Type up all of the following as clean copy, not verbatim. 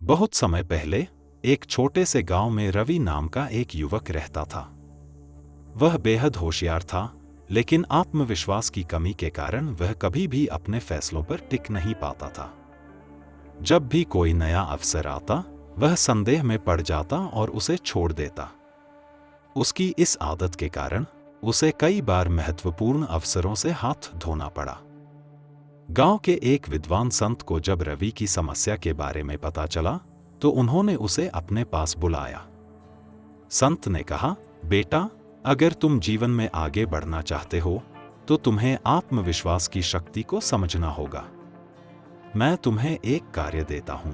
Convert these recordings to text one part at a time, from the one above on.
बहुत समय पहले एक छोटे से गांव में रवि नाम का एक युवक रहता था। वह बेहद होशियार था, लेकिन आत्मविश्वास की कमी के कारण वह कभी भी अपने फैसलों पर टिक नहीं पाता था। जब भी कोई नया अवसर आता, वह संदेह में पड़ जाता और उसे छोड़ देता। उसकी इस आदत के कारण उसे कई बार महत्वपूर्ण अवसरों से हाथ धोना पड़ा। गांव के एक विद्वान संत को जब रवि की समस्या के बारे में पता चला, तो उन्होंने उसे अपने पास बुलाया। संत ने कहा, बेटा, अगर तुम जीवन में आगे बढ़ना चाहते हो, तो तुम्हें आत्मविश्वास की शक्ति को समझना होगा। मैं तुम्हें एक कार्य देता हूं।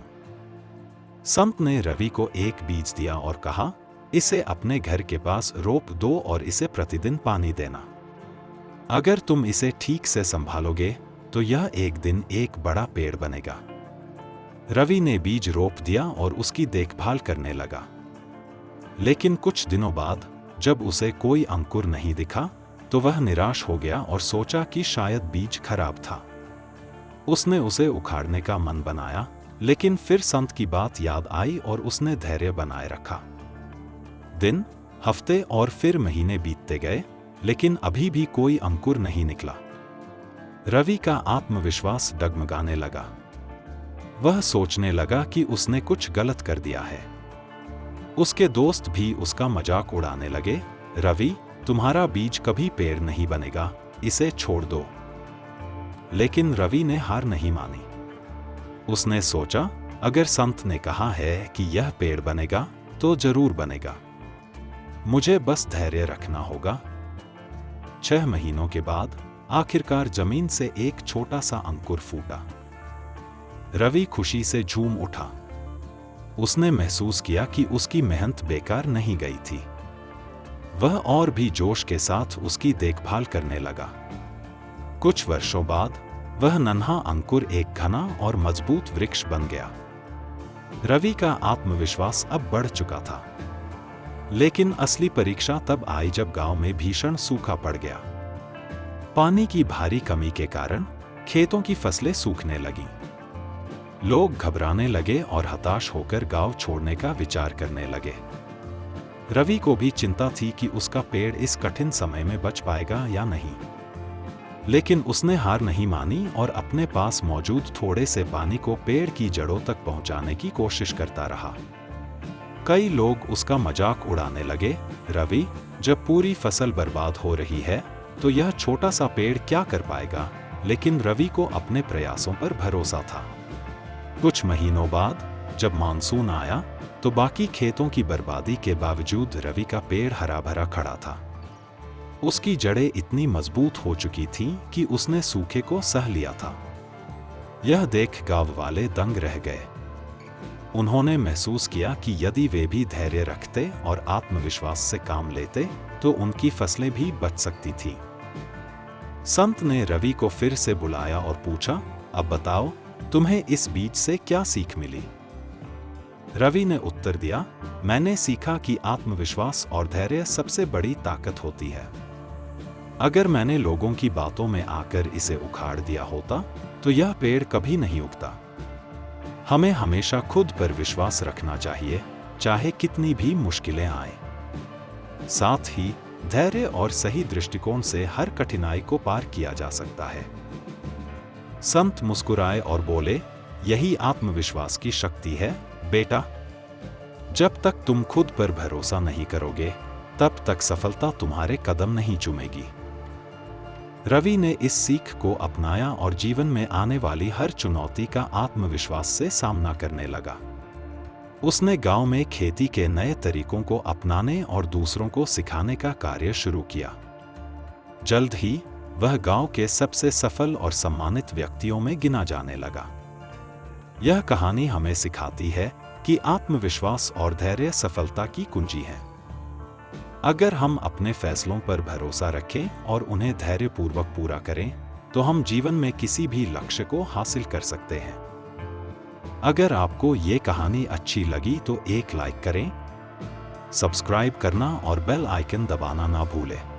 संत ने रवि को एक बीज दिया और कहा, इसे अपने घर के पास रोप दो और इसे प्रतिदिन पानी देना। अगर तुम इसे ठीक से संभालोगे, तो यह एक दिन एक बड़ा पेड़ बनेगा। रवि ने बीज रोप दिया और उसकी देखभाल करने लगा। लेकिन कुछ दिनों बाद जब उसे कोई अंकुर नहीं दिखा, तो वह निराश हो गया और सोचा कि शायद बीज खराब था। उसने उसे उखाड़ने का मन बनाया, लेकिन फिर संत की बात याद आई और उसने धैर्य बनाए रखा। दिन, हफ्ते और फिर महीने बीतते गए, लेकिन अभी भी कोई अंकुर नहीं निकला। रवि का आत्मविश्वास डगमगाने लगा। वह सोचने लगा कि उसने कुछ गलत कर दिया है। उसके दोस्त भी उसका मजाक उड़ाने लगे, रवि, तुम्हारा बीज कभी पेड़ नहीं बनेगा, इसे छोड़ दो। लेकिन रवि ने हार नहीं मानी। उसने सोचा, अगर संत ने कहा है कि यह पेड़ बनेगा, तो जरूर बनेगा। मुझे बस धैर्य रखना होगा। 6 महीनों के बाद आखिरकार जमीन से एक छोटा सा अंकुर फूटा। रवि खुशी से झूम उठा। उसने महसूस किया कि उसकी मेहनत बेकार नहीं गई थी। वह और भी जोश के साथ उसकी देखभाल करने लगा। कुछ वर्षों बाद वह नन्हा अंकुर एक घना और मजबूत वृक्ष बन गया। रवि का आत्मविश्वास अब बढ़ चुका था। लेकिन असली परीक्षा तब आई जब गांव में भीषण सूखा पड़ गया। पानी की भारी कमी के कारण खेतों की फसलें सूखने लगीं। लोग घबराने लगे और हताश होकर गांव छोड़ने का विचार करने लगे। रवि को भी चिंता थी कि उसका पेड़ इस कठिन समय में बच पाएगा या नहीं। लेकिन उसने हार नहीं मानी और अपने पास मौजूद थोड़े से पानी को पेड़ की जड़ों तक पहुंचाने की कोशिश करता रहा। कई लोग उसका मजाक उड़ाने लगे, रवि, जब पूरी फसल बर्बाद हो रही है, तो यह छोटा सा पेड़ क्या कर पाएगा। लेकिन रवि को अपने प्रयासों पर भरोसा था। कुछ महीनों बाद जब मानसून आया, तो बाकी खेतों की बर्बादी के बावजूद रवि का पेड़ हरा भरा खड़ा था। उसकी जड़ें इतनी मजबूत हो चुकी थीं कि उसने सूखे को सह लिया था। यह देख गांव वाले दंग रह गए। उन्होंने महसूस किया कि यदि वे भी धैर्य रखते और आत्मविश्वास से काम लेते, तो उनकी फसलें भी बच सकती थीं। संत ने रवि को फिर से बुलाया और पूछा, अब बताओ, तुम्हें इस बीज से क्या सीख मिली? रवि ने उत्तर दिया, मैंने सीखा कि आत्मविश्वास और धैर्य सबसे बड़ी ताकत होती है। अगर मैंने लोगों की बातों में आकर इसे उखाड़ दिया होता, तो यह पेड़ कभी नहीं उगता। हमें हमेशा खुद पर विश्वास रखना चाहिए, चाहे कितनी भी मुश्किलें आएं। साथ ही धैर्य और सही दृष्टिकोण से हर कठिनाई को पार किया जा सकता है। संत मुस्कुराए और बोले, यही आत्मविश्वास की शक्ति है, बेटा। जब तक तुम खुद पर भरोसा नहीं करोगे, तब तक सफलता तुम्हारे कदम नहीं चूमेगी। रवि ने इस सीख को अपनाया और जीवन में आने वाली हर चुनौती का आत्मविश्वास से सामना करने लगा। उसने गांव में खेती के नए तरीकों को अपनाने और दूसरों को सिखाने का कार्य शुरू किया। जल्द ही वह गांव के सबसे सफल और सम्मानित व्यक्तियों में गिना जाने लगा। यह कहानी हमें सिखाती है कि आत्मविश्वास और धैर्य सफलता की कुंजी है। अगर हम अपने फैसलों पर भरोसा रखें और उन्हें धैर्यपूर्वक पूरा करें, तो हम जीवन में किसी भी लक्ष्य को हासिल कर सकते हैं। अगर आपको ये कहानी अच्छी लगी तो एक लाइक करें, सब्सक्राइब करना और बेल आइकन दबाना ना भूलें।